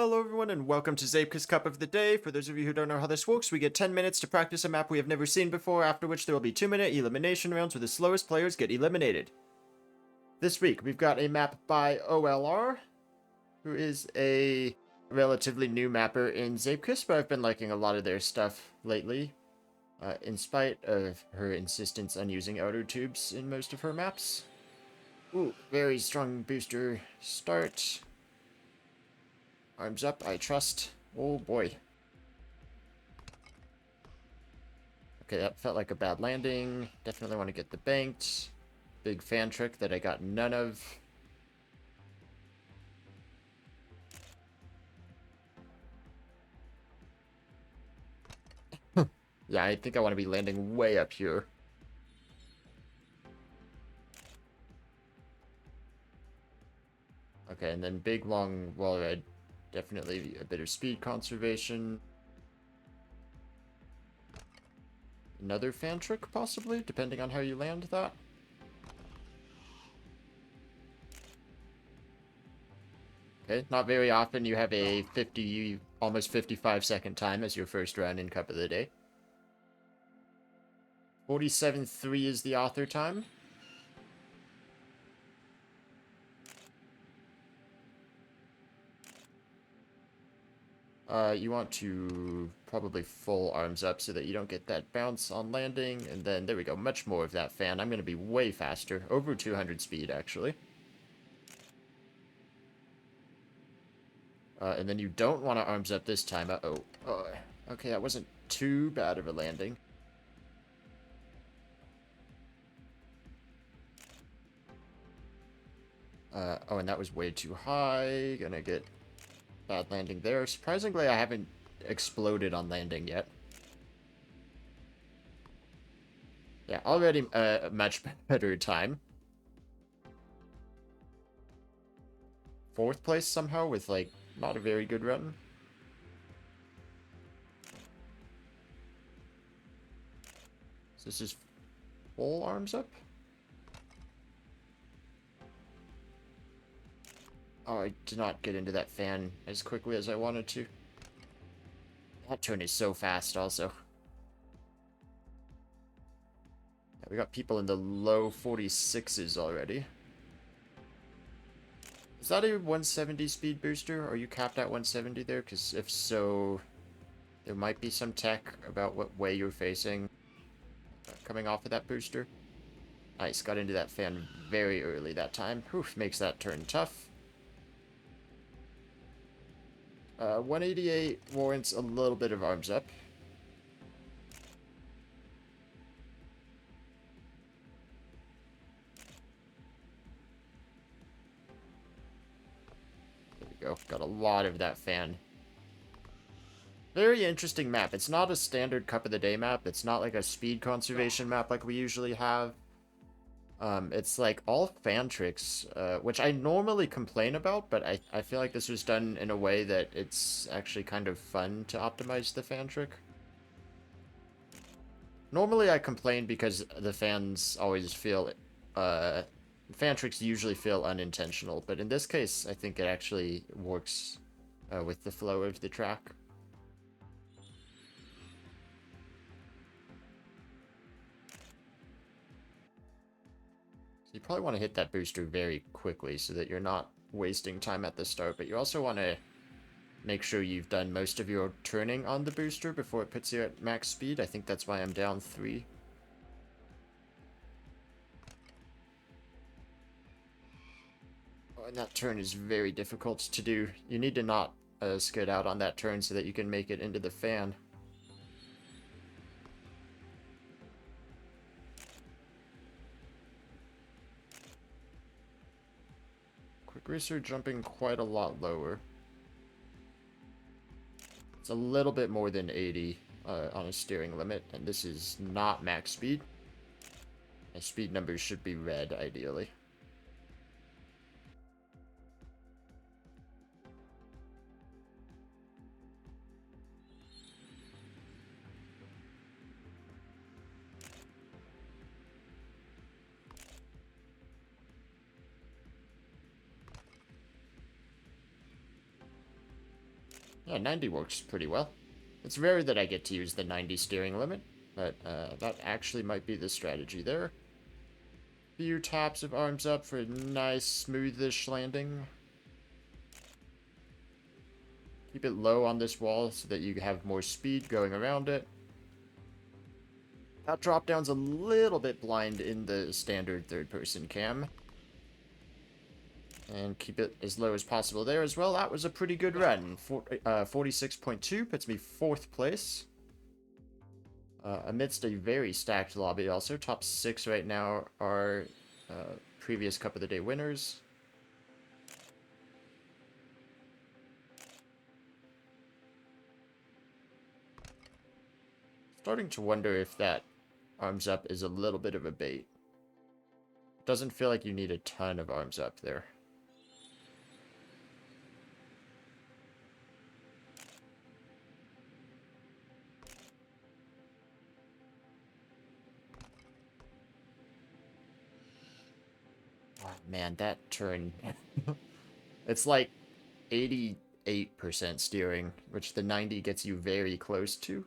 Hello everyone and welcome to Zeepkist Cup of the Day. For those of you who don't know how this works, we get 10 minutes to practice a map we have never seen before, after which there will be 2-minute elimination rounds where the slowest players get eliminated. This week we've got a map by OLR, who is a relatively new mapper in Zeepkist, but I've been liking a lot of their stuff lately, in spite of her insistence on using outer tubes in most of her maps. Ooh, very strong booster start. Arms up, I trust. Oh boy. Okay, that felt like a bad landing. Definitely want to get the banked. Big fan trick that I got none of. Yeah, I think I want to be landing way up here. Okay, and then big long wall ride. Definitely a bit of speed conservation. Another fan trick, possibly, depending on how you land that. Okay, not very often you have a 50, almost 55-second time as your first run in Cup of the Day. 47.3 is the author time. You want to probably full arms up so that you don't get that bounce on landing, and then there we go, much more of that fan. I'm going to be way faster, over 200 speed actually. And then you don't want to arms up this time. Uh-oh. Okay, that wasn't too bad of a landing. Oh, and that was way too high. Gonna get bad landing there. Surprisingly, I haven't exploded on landing yet. Yeah, already a much better time. 4th place somehow with, like, not a very good run. So this is full arms up? Oh, I did not get into that fan as quickly as I wanted to. That turn is so fast also. Yeah, we got people in the low 46s already. Is that a 170 speed booster? Are you capped at 170 there? Because if so, there might be some tech about what way you're facing coming off of that booster. Nice, got into that fan very early that time. Oof, makes that turn tough. 188 warrants a little bit of arms up. There we go. Got a lot of that fan. Very interesting map. It's not a standard Cup of the Day map. It's not like a speed conservation map like we usually have. It's like all fan tricks, which I normally complain about, but I feel like this was done in a way that it's actually kind of fun to optimize the fan trick. Normally I complain because the fans always feel, fan tricks usually feel unintentional, but in this case I think it actually works with the flow of the track. You probably want to hit that booster very quickly so that you're not wasting time at the start, but you also want to make sure you've done most of your turning on the booster before it puts you at max speed. I think that's why I'm down 3. Oh, and that turn is very difficult to do. You need to not skid out on that turn so that you can make it into the fan. Quick Racer jumping quite a lot lower. It's a little bit more than 80 on a steering limit, and this is not max speed. My speed numbers should be red, ideally. Yeah, 90 works pretty well. It's rare that I get to use the 90 steering limit, but that actually might be the strategy there. Few taps of arms up for a nice, smoothish landing. Keep it low on this wall so that you have more speed going around it. That drop down's a little bit blind in the standard third-person cam. And keep it as low as possible there as well. That was a pretty good run. 46.2 puts me 4th place. Amidst a very stacked lobby also. Top 6 right now are previous Cup of the Day winners. Starting to wonder if that arms up is a little bit of a bait. Doesn't feel like you need a ton of arms up there. Oh, man, that turn. It's like 88% steering, which the 90 gets you very close to.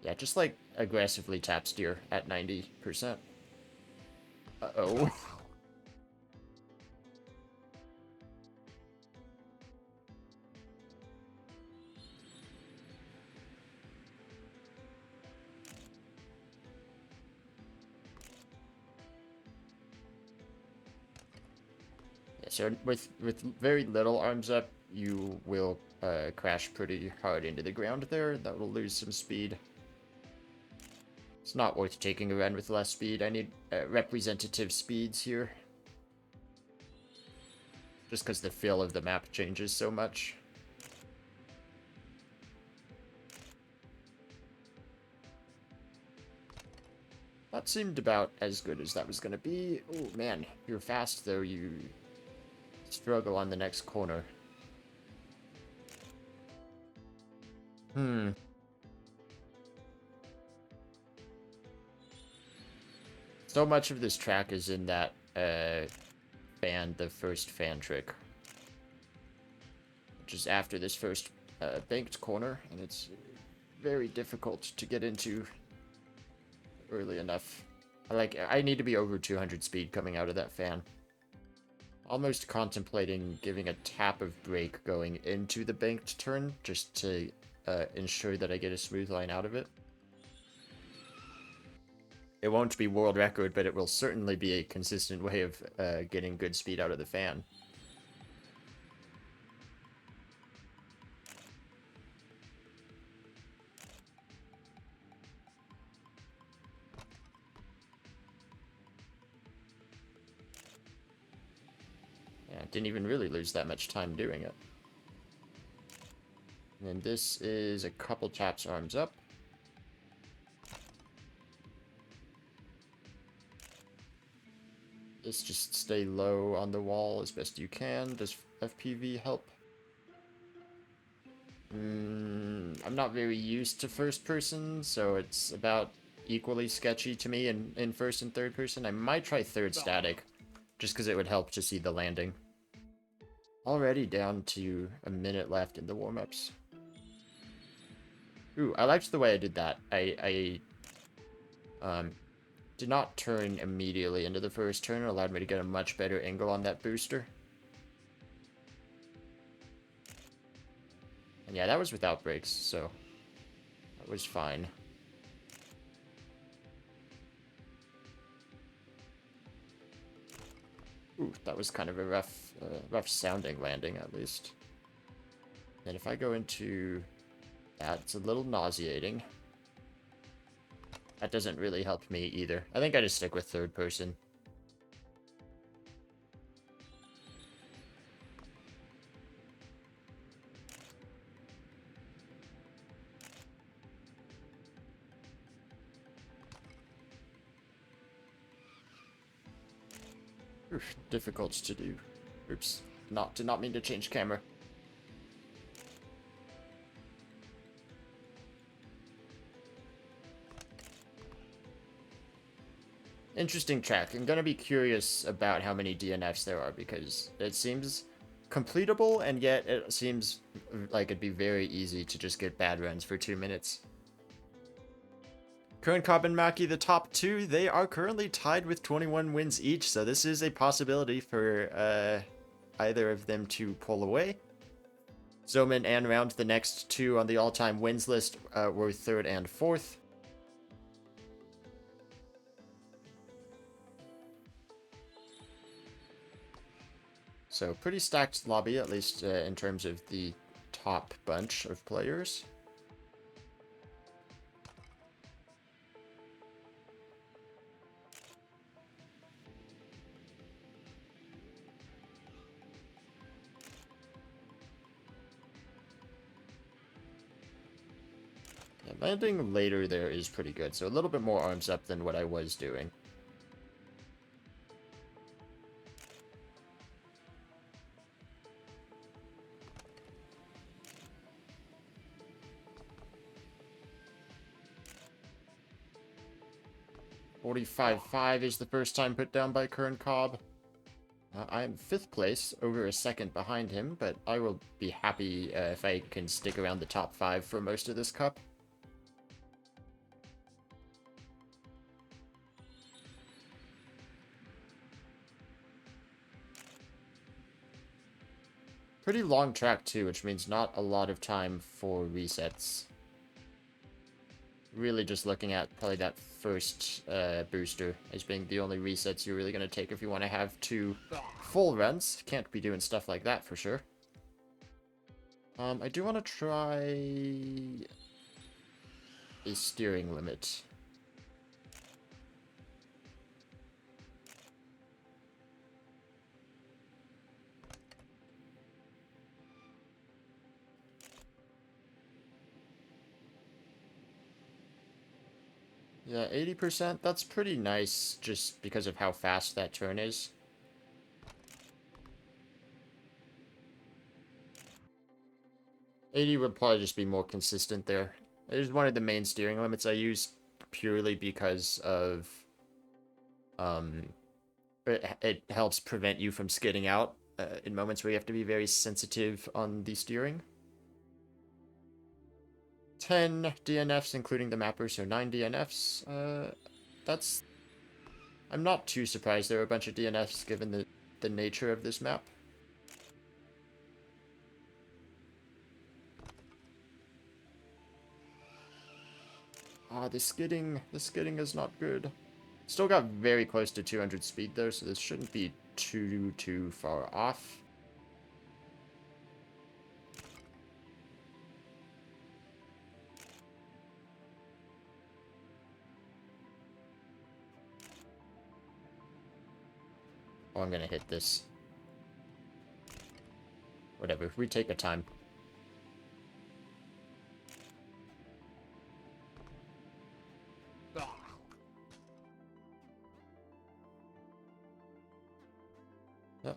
Yeah, just like aggressively tap steer at 90%. Uh-oh. Yeah, so with very little arms up, you will crash pretty hard into the ground there. That will lose some speed. It's not worth taking a run with less speed. I need representative speeds here. Just because the feel of the map changes so much. That seemed about as good as that was going to be. Oh man, you're fast though. You struggle on the next corner. So much of this track is in that the first fan trick. Which is after this first banked corner, and it's very difficult to get into early enough. I need to be over 200 speed coming out of that fan. Almost contemplating giving a tap of brake going into the banked turn, just to ensure that I get a smooth line out of it. It won't be world record, but it will certainly be a consistent way of getting good speed out of the fan. Yeah, didn't even really lose that much time doing it. And this is a couple taps arms up. This just stay low on the wall as best you can. Does FPV help? I'm not very used to first person, so it's about equally sketchy to me in first and third person. I might try third static, just because it would help to see the landing. Already down to a minute left in the warm-ups. Ooh, I liked the way I did that. I did not turn immediately into the first turn. It allowed me to get a much better angle on that booster. And yeah, that was without brakes, so that was fine. Ooh, that was kind of a rough sounding landing, at least. And if I go into that, it's a little nauseating. That doesn't really help me either. I think I just stick with third person. Oof, difficult to do. Oops. Did not mean to change camera. Interesting track. I'm gonna be curious about how many DNFs there are, because it seems completable, and yet it seems like it'd be very easy to just get bad runs for 2 minutes. Current Cobb and Maki, the top two, they are currently tied with 21 wins each, so this is a possibility for either of them to pull away. Zoman and Round, the next two on the all-time wins list, were 3rd and 4th. So pretty stacked lobby, at least in terms of the top bunch of players. Yeah, landing later there is pretty good, so a little bit more arms up than what I was doing. .45.5 is the first time put down by Kern Cobb. I am 5th place, over a second behind him, but I will be happy if I can stick around the top 5 for most of this cup. Pretty long track too, which means not a lot of time for resets. Really just looking at probably that first booster as being the only resets you're really going to take if you want to have 2 full runs. Can't be doing stuff like that for sure. I do want to try a steering limit. Yeah, 80%, that's pretty nice just because of how fast that turn is. .80 would probably just be more consistent there. It is one of the main steering limits I use purely because of it helps prevent you from skidding out in moments where you have to be very sensitive on the steering. 10 DNFs, including the mapper, so 9 DNFs. That's... I'm not too surprised there are a bunch of DNFs given the nature of this map. The skidding is not good. Still got very close to 200 speed though, so this shouldn't be too far off. Oh, I'm gonna hit this. Whatever, we take a time.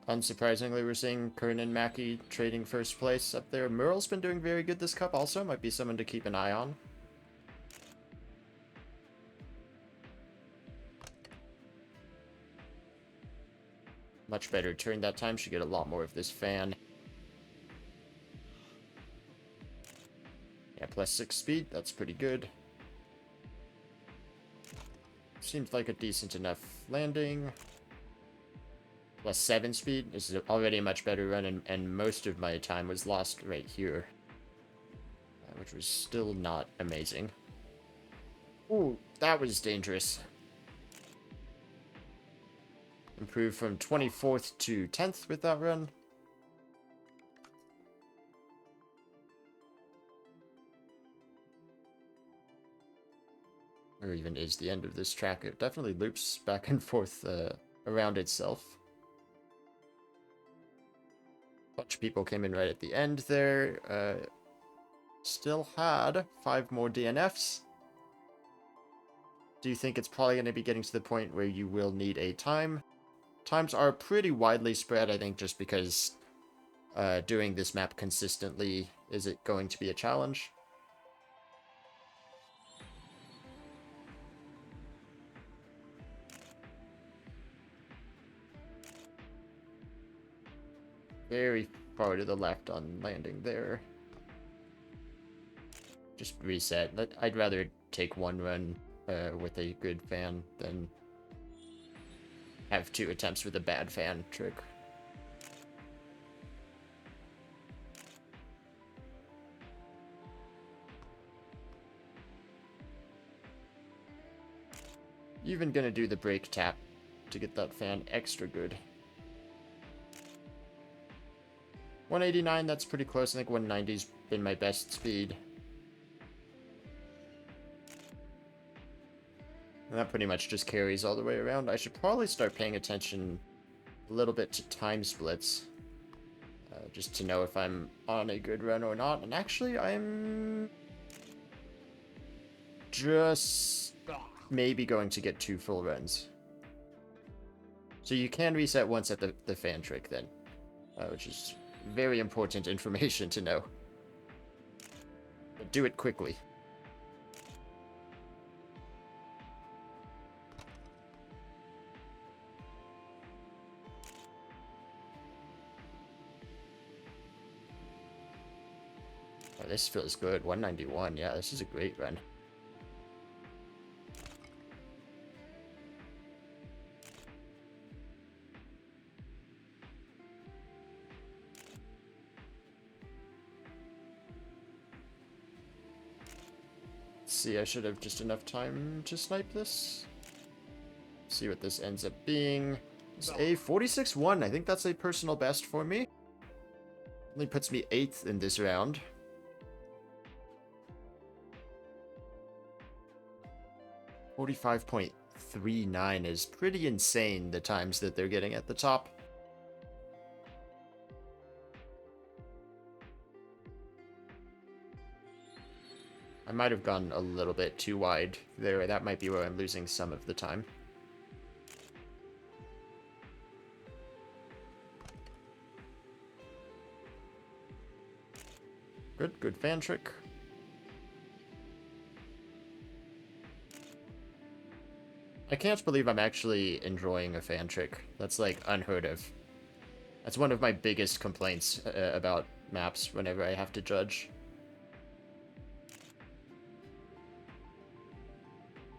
Unsurprisingly, we're seeing Kern and Maki trading first place up there. Merle's been doing very good this cup also. Might be someone to keep an eye on. Much better turn that time. Should get a lot more of this fan. Yeah, +6 speed. That's pretty good. Seems like a decent enough landing. +7 speed. This is already a much better run, and most of my time was lost right here. Which was still not amazing. Ooh, that was dangerous. Improved from 24th to 10th with that run. Or even is the end of this track. It definitely loops back and forth around itself. Bunch of people came in right at the end there. Still had 5 more DNFs. Do you think it's probably going to be getting to the point where you will need a time? Times are pretty widely spread, I think, just because doing this map consistently is it going to be a challenge. very far to the left on landing there. Just reset. I'd rather take one run with a good fan than have 2 attempts with a bad fan trick. Even gonna do the brake tap to get that fan extra good. 189, that's pretty close. I think 190's been my best speed. And that pretty much just carries all the way around. I should probably start paying attention a little bit to time splits. Just to know if I'm on a good run or not. And actually, I'm just maybe going to get 2 full runs. So you can reset once at the fan trick then. Which is very important information to know. But do it quickly. Oh, this feels good. 191. Yeah, this is a great run. See, I should have just enough time to snipe this. See what this ends up being. It's a 46-1. I think that's a personal best for me. Only puts me 8th in this round. .39 is pretty insane, the times that they're getting at the top. I might have gone a little bit too wide there. That might be where I'm losing some of the time. Good fan trick. I can't believe I'm actually enjoying a fan trick. That's like unheard of. That's one of my biggest complaints about maps whenever I have to judge.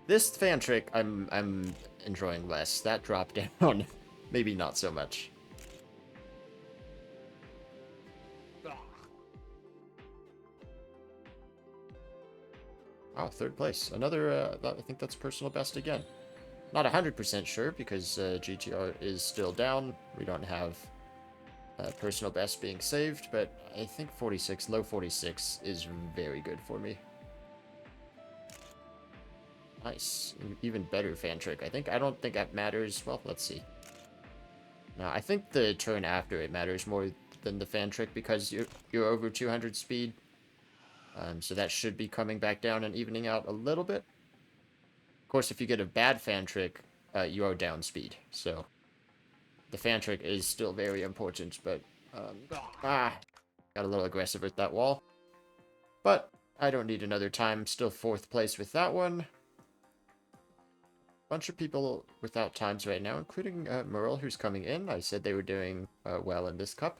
This fan trick I'm enjoying less. That drop down, maybe not so much. Wow, 3rd place. Another, I think that's personal best again. Not 100% sure because GTR is still down. We don't have personal best being saved, but I think 46, low 46 is very good for me. Nice. Even better fan trick. I don't think that matters. Well, let's see. No, I think the turn after it matters more than the fan trick because you're over 200 speed. So that should be coming back down and evening out a little bit. Of course, if you get a bad fan trick, you are down speed. So the fan trick is still very important, but got a little aggressive with that wall. But I don't need another time. Still 4th place with that one. Bunch of people without times right now, including Merle, who's coming in. I said they were doing well in this cup.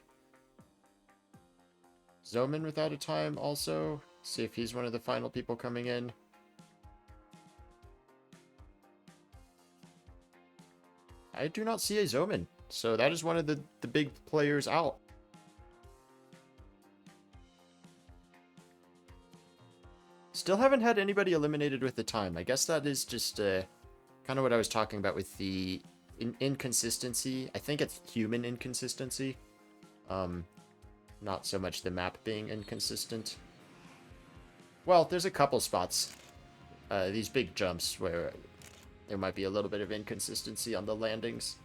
Zoman without a time also. See if he's one of the final people coming in. I do not see a Zoman, so that is one of the big players out. Still haven't had anybody eliminated with the time. I guess that is just kind of what I was talking about with the inconsistency. I think it's human inconsistency. Not so much the map being inconsistent. Well, there's a couple spots. These big jumps where there might be a little bit of inconsistency on the landings.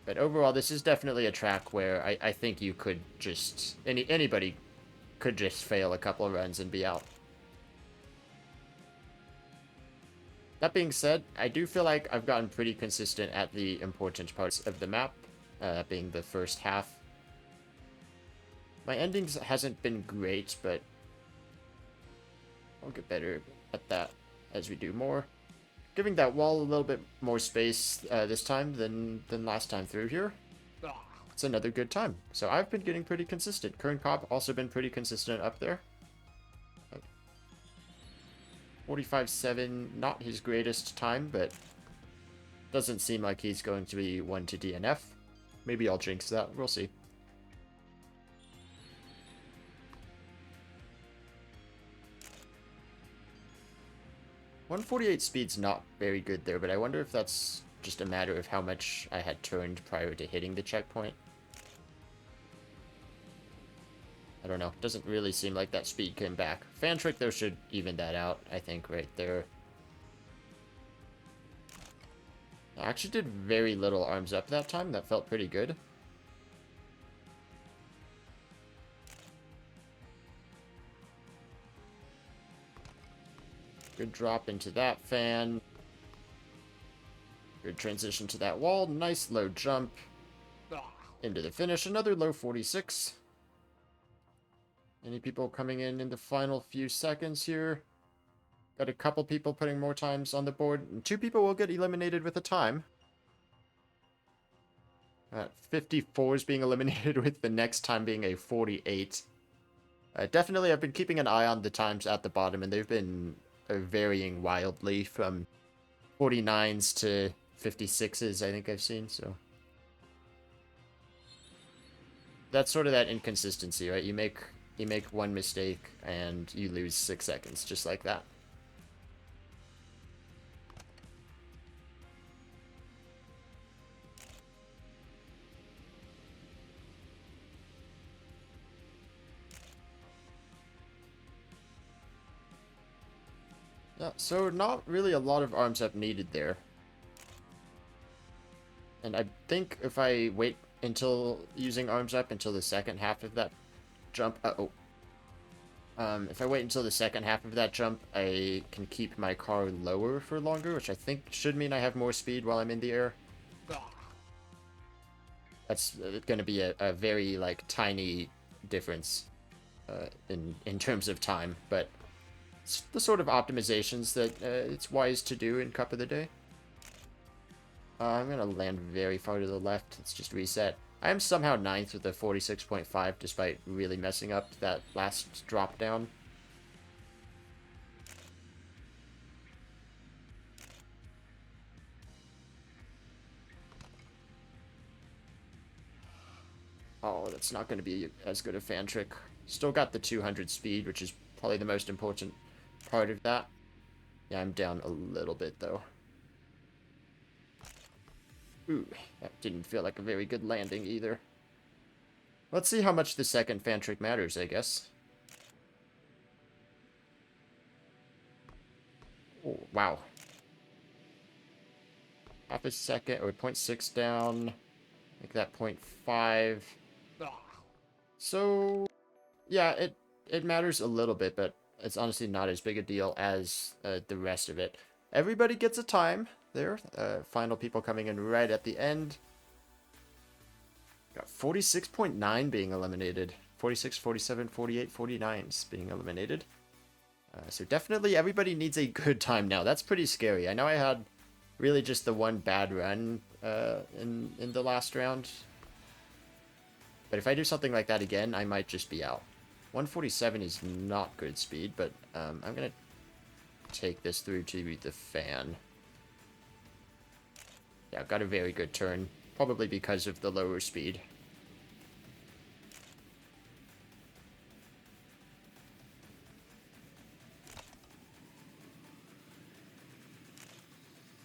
But overall, this is definitely a track where I think you could just... Anybody could just fail a couple of runs and be out. That being said, I do feel like I've gotten pretty consistent at the important parts of the map, being the first half. My endings hasn't been great, but I'll get better at that as we do more. Giving that wall a little bit more space this time than last time through here. It's another good time. So I've been getting pretty consistent. Kern Cobb also been pretty consistent up there. 45.7, not his greatest time, but doesn't seem like he's going to be one to DNF. Maybe I'll jinx that. We'll see. .148 speed's not very good there, but I wonder if that's just a matter of how much I had turned prior to hitting the checkpoint. I don't know. Doesn't really seem like that speed came back. Fan trick, though, should even that out, I think, right there. I actually did very little arms up that time. That felt pretty good. Good drop into that fan. Good transition to that wall. Nice low jump into the finish. Another low 46. Any people coming in the final few seconds here? Got a couple people putting more times on the board. And 2 people will get eliminated with a time. 54 is being eliminated with the next time being a 48. Definitely, I've been keeping an eye on the times at the bottom, and they've been varying wildly from 49s to 56s, I think I've seen, so. That's sort of that inconsistency, right? You make one mistake and you lose 6 seconds, just like that. Yeah, so not really a lot of arms up needed there. And I think if I wait until using arms up until the second half of that jump, if I wait until the second half of that jump, I can keep my car lower for longer, which I think should mean I have more speed while I'm in the air. That's going to be a very, like, tiny difference in terms of time, but it's the sort of optimizations that it's wise to do in Cup of the Day. I'm going to land very far to the left. Let's just reset. I am somehow 9th with a 46.5 despite really messing up that last drop down. Oh, that's not going to be as good a fan trick. Still got the 200 speed, which is probably the most important part of that. Yeah, I'm down a little bit, though. Ooh, that didn't feel like a very good landing either. Let's see how much the second fan trick matters, I guess. Oh, wow. Half a second, or 0.6 down. Make that 0.5. So, yeah, it matters a little bit, but it's honestly not as big a deal as the rest of it. Everybody gets a time there. Final people coming in right at the end. Got 46.9 being eliminated. 46, 47, 48, 49s being eliminated. So definitely everybody needs a good time now. That's pretty scary. I know I had really just the one bad run in the last round. But if I do something like that again, I might just be out. 147 is not good speed, but I'm going to take this through to the fan. Yeah, got a very good turn, probably because of the lower speed.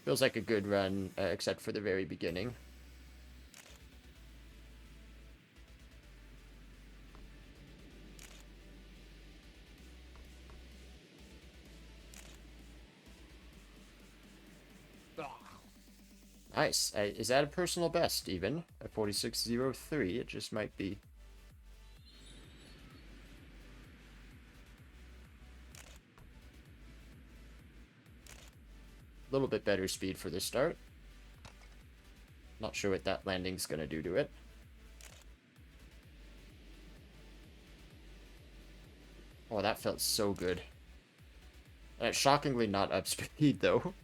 Feels like a good run, except for the very beginning. Nice. Is that a personal best, even? A 46.03? It just might be. A little bit better speed for the start. Not sure what that landing's going to do to it. Oh, that felt so good. Shockingly not up speed, though.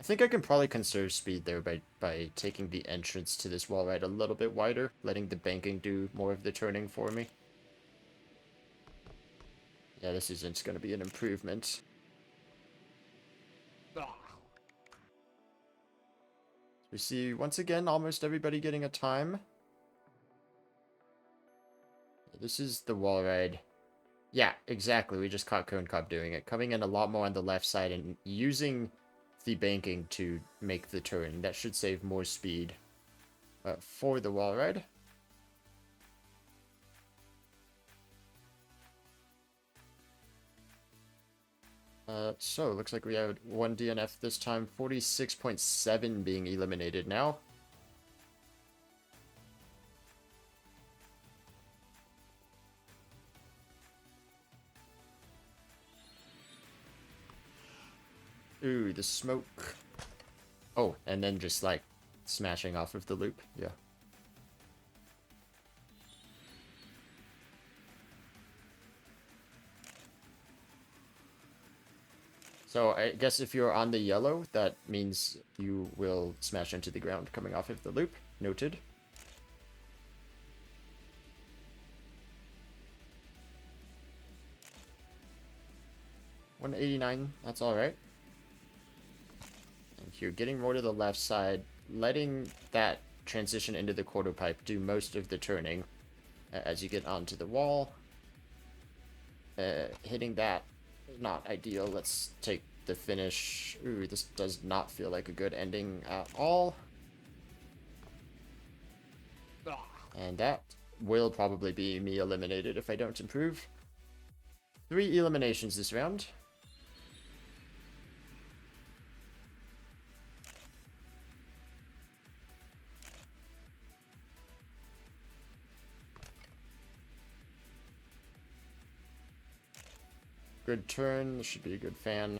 I think I can probably conserve speed there by taking the entrance to this wall ride a little bit wider, letting the banking do more of the turning for me. Yeah, this isn't going to be an improvement. We see, once again, almost everybody getting a time. This is the wall ride. Yeah, exactly. We just caught Cone Cobb doing it. Coming in a lot more on the left side and using the banking to make the turn. That should save more speed for the wall ride. So, looks like we have one DNF this time. 46.7 being eliminated now. Ooh, the smoke. Oh, and then just, like, smashing off of the loop. Yeah. So I guess if you're on the yellow, that means you will smash into the ground coming off of the loop. Noted. $189, that's alright. And you're getting more to the left side, letting that transition into the quarter pipe do most of the turning as you get onto the wall. Hitting that, not ideal. Let's take the finish. Ooh, this does not feel like a good ending at all. And that will probably be me eliminated if I don't improve. 3 eliminations this round. Good turn. This should be a good fan.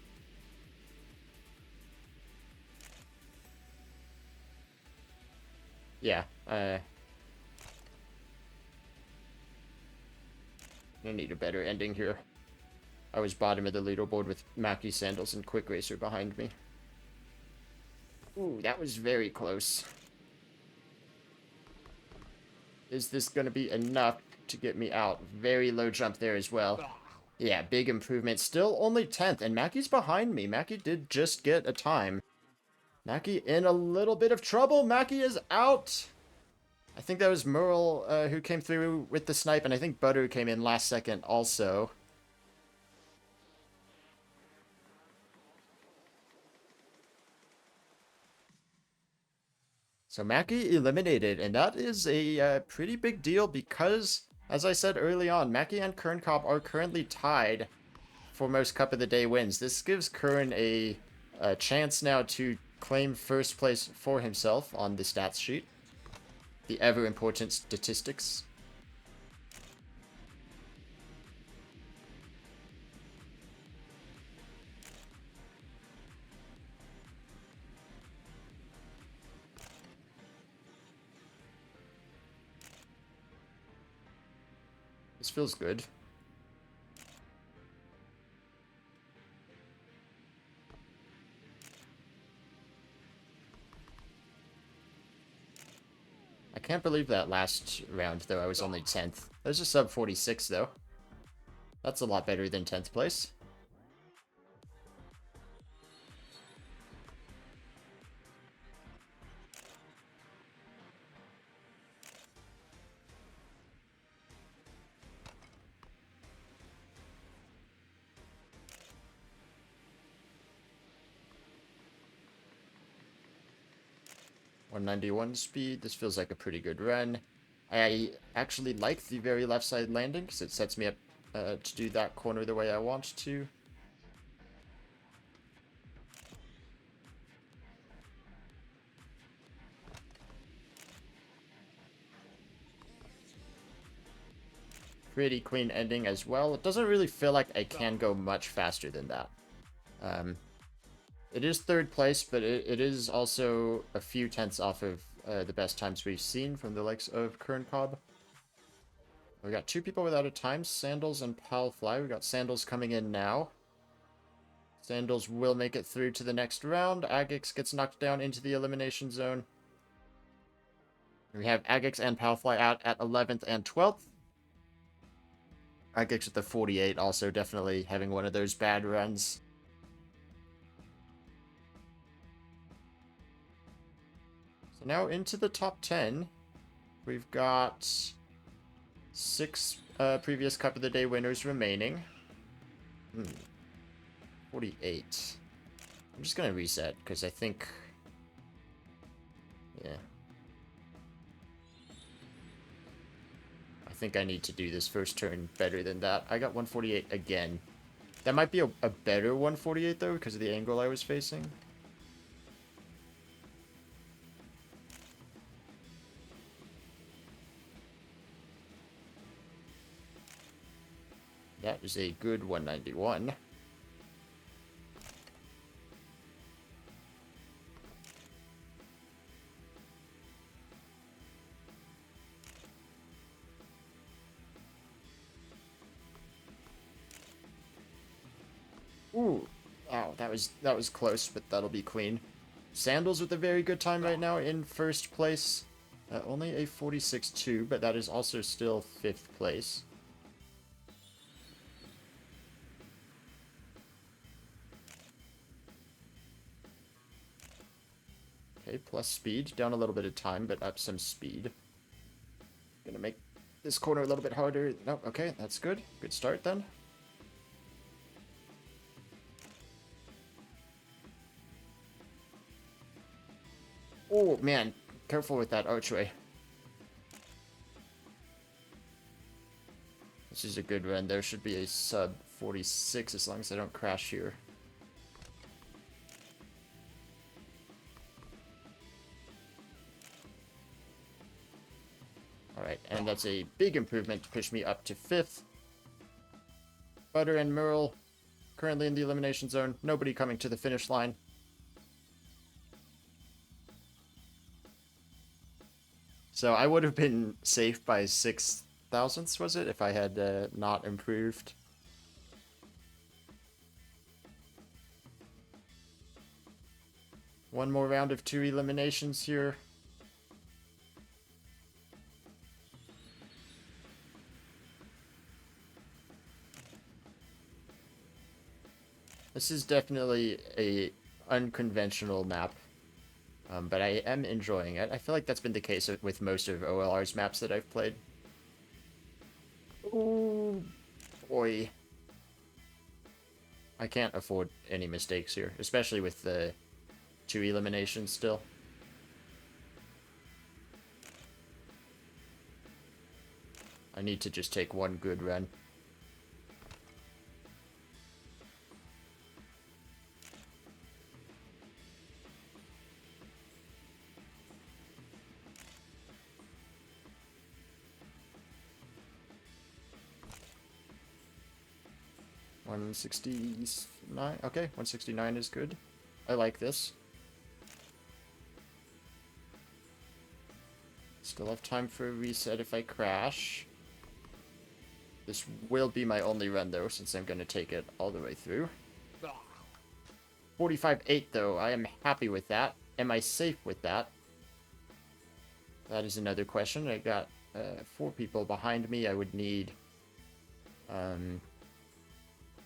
Yeah, I need a better ending here. I was bottom of the leaderboard with Mackie Sandals and Quick Racer behind me. Ooh, that was very close. Is this going to be enough to get me out? Very low jump there as well. Yeah, big improvement. Still only 10th, and Mackie's behind me. Mackie did just get a time. Mackie in a little bit of trouble. Mackie is out. I think that was Merle who came through with the snipe, and I think Butter came in last second also. So Mackie eliminated, and that is a pretty big deal because, as I said early on, Mackie and Kern Cobb are currently tied for most Cup of the Day wins. This gives Kern a chance now to claim first place for himself on the stats sheet. The ever-important statistics. This feels good. I can't believe that last round, though, I was only 10th. There's a sub 46, though. That's a lot better than 10th place. .191 speed. This feels like a pretty good run. I actually like the very left side landing because it sets me up to do that corner the way I want to. Pretty clean ending as well. It doesn't really feel like I can go much faster than that. It is third place, but it is also a few tenths off of the best times we've seen from the likes of Kern Cobb. We got 2 people without a time, Sandals and Pal Fly. We got Sandals coming in now. Sandals will make it through to the next round. Agix gets knocked down into the elimination zone. We have Agix and Palfly out at 11th and 12th. Agix at the 48, also definitely having one of those bad runs. So now into the top 10. We've got 6 previous Cup of the Day winners remaining. 48. I'm just going to reset, because I think... Yeah. I think I need to do this first turn better than that. I got 148 again. That might be a better 148, though, because of the angle I was facing. That is a good 191. Ooh, wow, that was close, but that'll be clean. Sandals with a very good time right now in first place. Only a 46.2, but that is also still 5th place. Okay, plus speed. Down a little bit of time, but up some speed. Gonna make this corner a little bit harder. No, okay, that's good. Good start then. Oh, man. Careful with that archway. This is a good run. There should be a sub 46 as long as I don't crash here. Alright, and that's a big improvement to push me up to 5th. Butter and Merle currently in the elimination zone. Nobody coming to the finish line. So I would have been safe by 6 thousandths, was it, if I had not improved? One more round of 2 eliminations here. This is definitely a unconventional map. But I am enjoying it. I feel like that's been the case with most of OLR's maps that I've played. Oh, boy. I can't afford any mistakes here, especially with the 2 eliminations still. I need to just take one good run. $169. Okay, 169 is good. I like this. Still have time for a reset if I crash. This will be my only run, though, since I'm going to take it all the way through. 45.8, though. I am happy with that. Am I safe with that? That is another question. I got 4 people behind me. I would need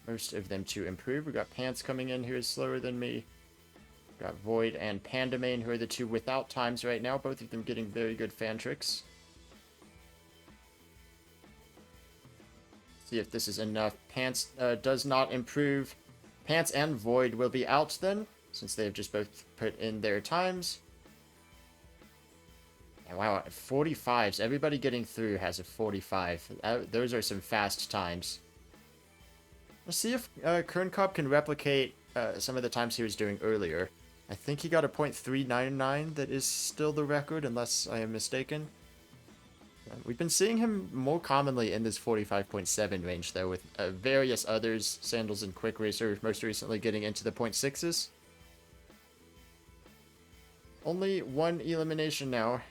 most of them to improve. We got Pants coming in, who is slower than me. Got Void and Pandamain, who are the 2 without times right now. Both of them getting very good fan tricks. See if this is enough. Pants does not improve. Pants and Void will be out then, since they have just both put in their times. And wow, 45s. Everybody getting through has a 45. Those are some fast times. Let's see if Kerncobb can replicate some of the times he was doing earlier. I think he got a .399 that is still the record, unless I am mistaken. We've been seeing him more commonly in this 45.7 range, though, with various others, Sandals and Quick Racer, most recently getting into the .6s. Only 1 elimination now.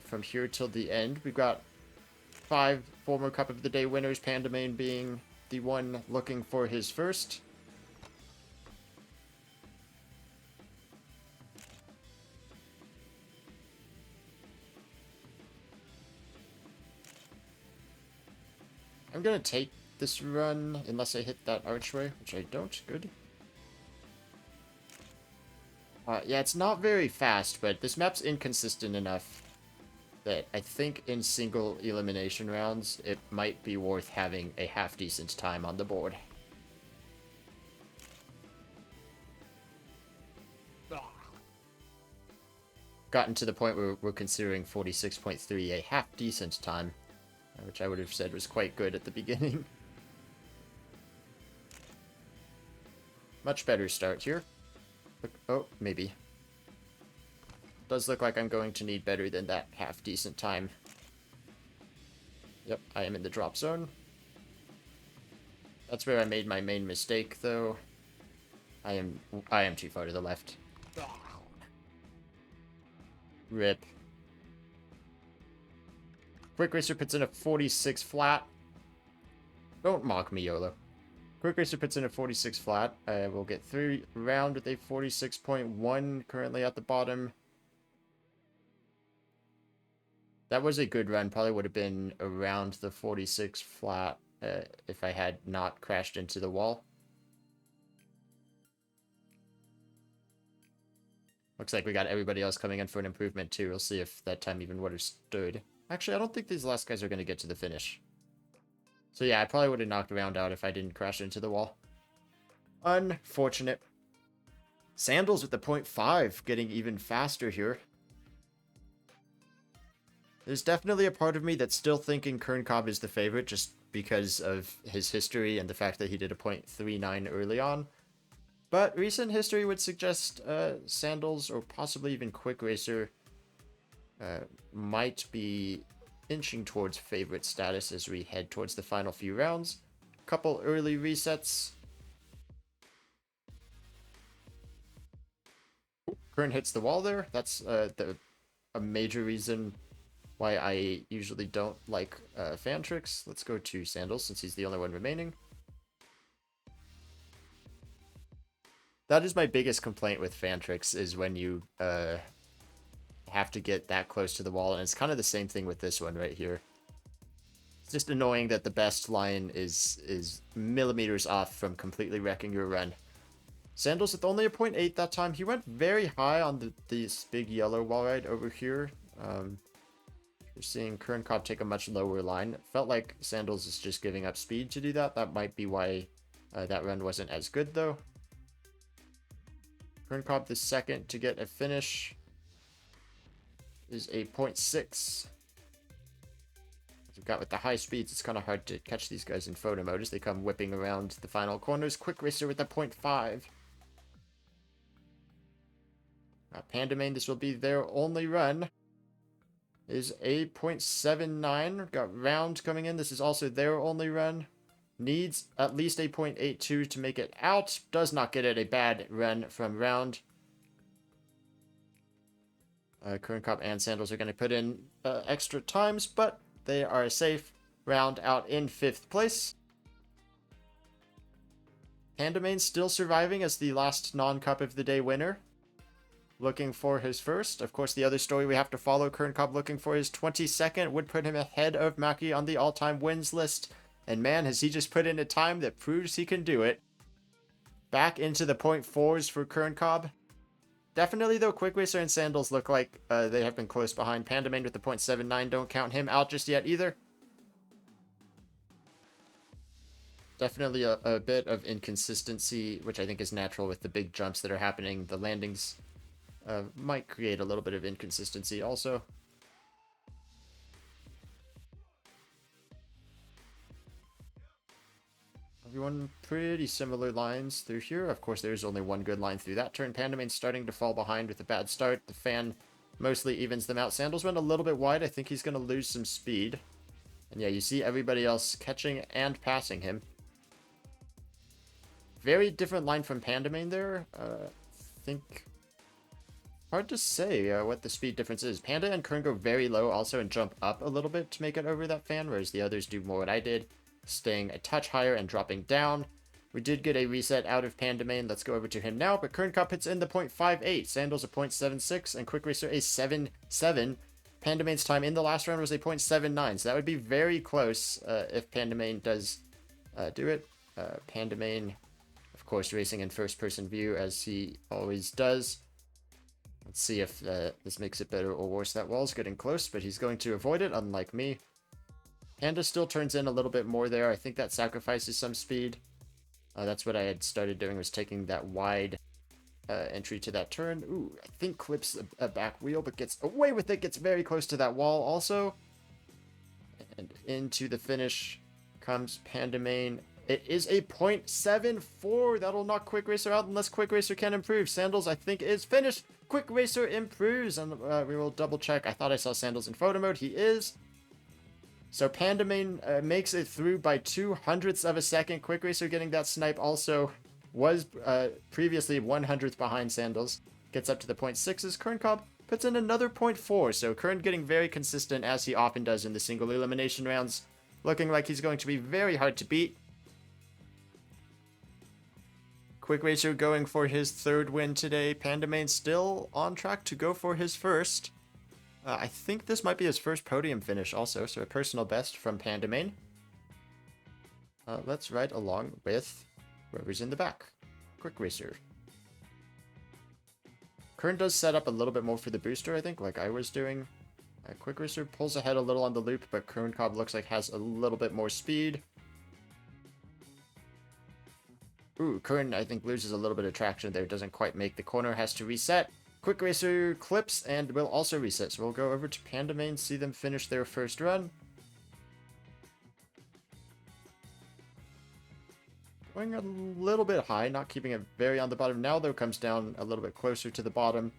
From here till the end. We've got 5 former Cup of the Day winners, Pandamain being the one looking for his first. I'm gonna take this run unless I hit that archway, which I don't. Good. Yeah, it's not very fast, but this map's inconsistent enough that I think in single elimination rounds, it might be worth having a half-decent time on the board. Gotten to the point where we're considering 46.3 a half-decent time, which I would have said was quite good at the beginning. Much better start here. Oh, maybe. Does look like I'm going to need better than that half-decent time. Yep, I am in the drop zone. That's where I made my main mistake, though. I am too far to the left. Rip. Quick Racer puts in a 46 flat. Don't mock me, YOLO. Quick Racer puts in a 46 flat. We'll get through round with a 46.1 currently at the bottom. That was a good run. Probably would have been around the 46 flat if I had not crashed into the wall. Looks like we got everybody else coming in for an improvement too. We'll see if that time even would have stood. Actually, I don't think these last guys are going to get to the finish. So yeah, I probably would have knocked round out if I didn't crash into the wall. Unfortunate. Sandals with the 0.5 getting even faster here. There's definitely a part of me that's still thinking Kerncobb is the favorite just because of his history and the fact that he did a 0.39 early on. But recent history would suggest Sandals or possibly even Quick Racer might be inching towards favorite status as we head towards the final few rounds. Couple early resets. Kern hits the wall there. That's a major reason why I usually don't like fan tricks. Let's go to Sandals since he's the only one remaining. That is my biggest complaint with fan tricks, is when you have to get that close to the wall, and it's kind of the same thing with this one right here. It's just annoying that the best line is millimeters off from completely wrecking your run. Sandals with only a 0.8 that time. He went very high on this big yellow wall ride over here. We're seeing Kerncobb take a much lower line. It felt like Sandals is just giving up speed to do that. That might be why that run wasn't as good, though. Kerncobb the second to get a finish is a 0.6. As we've got with the high speeds, it's kind of hard to catch these guys in photo mode as they come whipping around the final corners. Quick Racer with a 0.5. Pandamain, this will be their only run, is a 0.79. Got Round coming in. This is also their only run. Needs at least a 0.82 to make it out. Does not get it. A bad run from Round. Kerncobb and Sandals are going to put in extra times, but they are safe. Round out in 5th place. Pandamain still surviving as the last non-Cup of the Day winner. Looking for his first. Of course, the other story we have to follow, Kerncobb looking for his 22nd, would put him ahead of Maki on the all-time wins list. And man, has he just put in a time that proves he can do it. Back into the 0.4s for Kerncobb. Definitely, though, Quick Racer and Sandals look like they have been close behind. Pandamain with the 0.79, don't count him out just yet either. Definitely a bit of inconsistency, which I think is natural with the big jumps that are happening. The landings might create a little bit of inconsistency also. Everyone pretty similar lines through here. Of course, there's only one good line through that turn. Pandamain's starting to fall behind with a bad start. The fan mostly evens them out. Sandals went a little bit wide. I think he's going to lose some speed. And yeah, you see everybody else catching and passing him. Very different line from Pandamain there. Think... Hard to say what the speed difference is. Panda and Kern go very low also and jump up a little bit to make it over that fan, whereas the others do more what I did, staying a touch higher and dropping down. We did get a reset out of Pandamain. Let's go over to him now, but Kerncobb hits in the 0.58. Sandals a 0.76 and Quick Racer a 7.7. Pandamain's time in the last round was a 0.79, so that would be very close if Pandamain does do it. Pandamain, of course, racing in first-person view as he always does. Let's see if this makes it better or worse. That wall's getting close, but he's going to avoid it, unlike me. Panda still turns in a little bit more there. I think that sacrifices some speed. That's what I had started doing, was taking that wide entry to that turn. Ooh, I think clips a back wheel, but gets away with it. Gets very close to that wall also. And into the finish comes Pandamain. It is a 0.74. That'll knock Quick Racer out unless Quick Racer can improve. Sandals, I think, is finished. Quick Racer improves, and we will double check. I thought I saw Sandals in photo mode. He is. So Pandamain makes it through by 0.02 of a second. Quick Racer getting that snipe also was previously 100th behind Sandals. Gets up to the 0.6s. Kern Cobb puts in another 0.4. So Kern getting very consistent, as he often does in the single elimination rounds. Looking like he's going to be very hard to beat. Quick Racer going for his third win today. Pandamain still on track to go for his first. I think this might be his first podium finish also, so a personal best from Pandamain. Let's ride along with whoever's in the back. Quick Racer. Kern does set up a little bit more for the booster, I think, like I was doing. Quick Racer pulls ahead a little on the loop, but Kern Cobb looks like has a little bit more speed. Ooh, Kern, I think, loses a little bit of traction there. Doesn't quite make the corner. Has to reset. Quick Racer clips and will also reset. So we'll go over to Pandamain, see them finish their first run. Going a little bit high, not keeping it very on the bottom. Now, though, comes down a little bit closer to the bottom.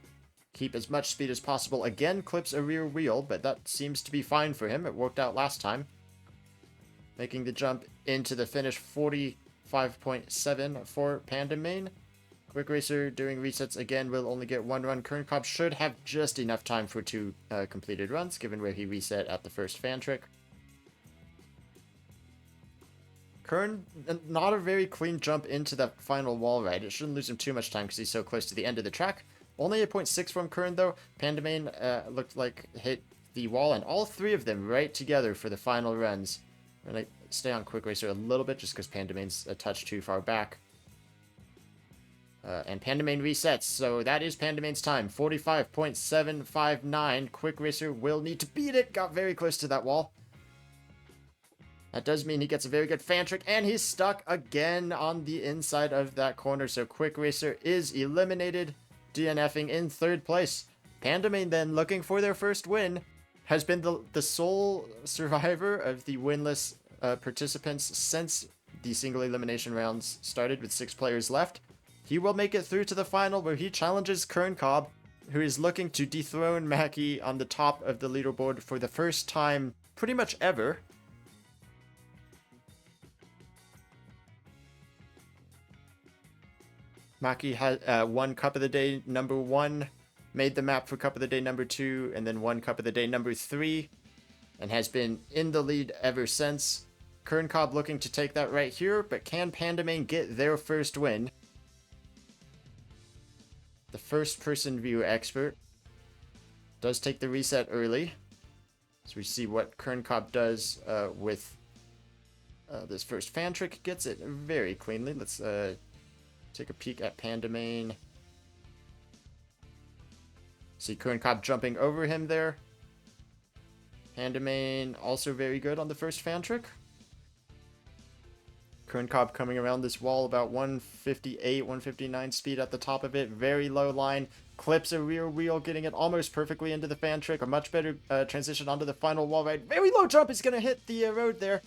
Keep as much speed as possible. Again, clips a rear wheel, but that seems to be fine for him. It worked out last time. Making the jump into the finish, 45.7 for Pandamain. Quick Racer doing resets again will only get one run. Kern Cobb should have just enough time for two completed runs, given where he reset at the first fan trick. Kern, not a very clean jump into that final wall ride. It shouldn't lose him too much time because he's so close to the end of the track. Only a 0.6 from Kern, though. Pandamain looked like hit the wall, and all three of them right together for the final runs. I'm going to stay on Quick Racer a little bit just because Pandamain's a touch too far back. And Pandamain resets, so that is Pandamain's time. 45.759. Quick Racer will need to beat it. Got very close to that wall. That does mean he gets a very good fan trick, and he's stuck again on the inside of that corner. So Quick Racer is eliminated, DNFing in third place. Pandamain then, looking for their first win, has been the sole survivor of the winless participants since the single elimination rounds started with 6 players left. He will make it through to the final, where he challenges Kern Cobb, who is looking to dethrone Mackie on the top of the leaderboard for the first time pretty much ever. Mackie had won Cup of the Day number 1, made the map for Cup of the Day number 2, and then won Cup of the Day number 3, and has been in the lead ever since. Kern Cobb looking to take that right here, but can Pandamain get their first win? The first-person view expert does take the reset early. So we see what Kern Cobb does with this first fan trick. Gets it very cleanly. Let's take a peek at Pandamain. See Kern Cobb jumping over him there. Pandamain also very good on the first fan trick. Kern Cobb coming around this wall about 158, 159 speed at the top of it. Very low line. Clips a rear wheel, getting it almost perfectly into the fan trick. A much better transition onto the final wall ride. Very low jump is going to hit the road there.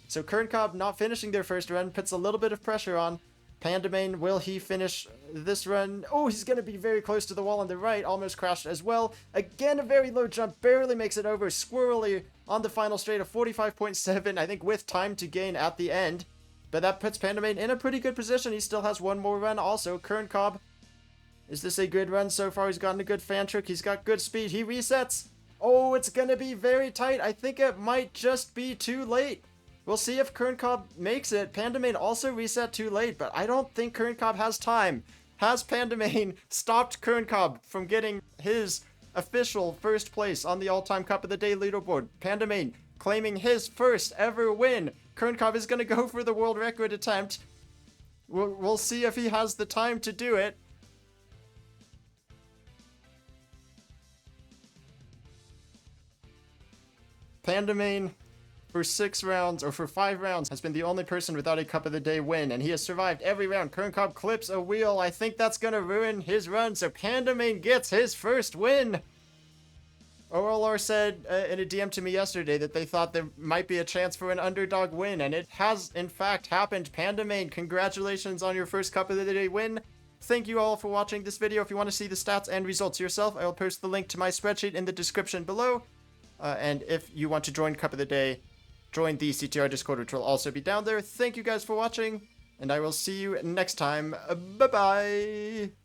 So Kern Cobb not finishing their first run puts a little bit of pressure on. Pandamain, will he finish this run? Oh, he's going to be very close to the wall on the right. Almost crashed as well. Again, a very low jump. Barely makes it over. Squirrely on the final straight of 45.7. I think with time to gain at the end. But that puts Pandamain in a pretty good position. He still has one more run also. Kern Cobb, is this a good run so far? He's gotten a good fan trick. He's got good speed. He resets. Oh, it's going to be very tight. I think it might just be too late. We'll see if Kern Cobb makes it. Pandamain also reset too late, but I don't think Kern Cobb has time. Has Pandamain stopped Kern Cobb from getting his official first place on the all-time Cup of the Day leaderboard. Pandamane claiming his first ever win. Kernkov is going to go for the world record attempt. We'll see if he has the time to do it. Pandamane, for 6 rounds, or for 5 rounds, has been the only person without a Cup of the Day win, and he has survived every round. Kernkov clips a wheel. I think that's gonna ruin his run, so Pandamane gets his first win! OLR said in a DM to me yesterday that they thought there might be a chance for an underdog win, and it has, in fact, happened. Pandamane, congratulations on your first Cup of the Day win. Thank you all for watching this video. If you want to see the stats and results yourself, I will post the link to my spreadsheet in the description below. And if you want to join Cup of the Day, join the CTR Discord, which will also be down there. Thank you guys for watching, and I will see you next time. Bye-bye!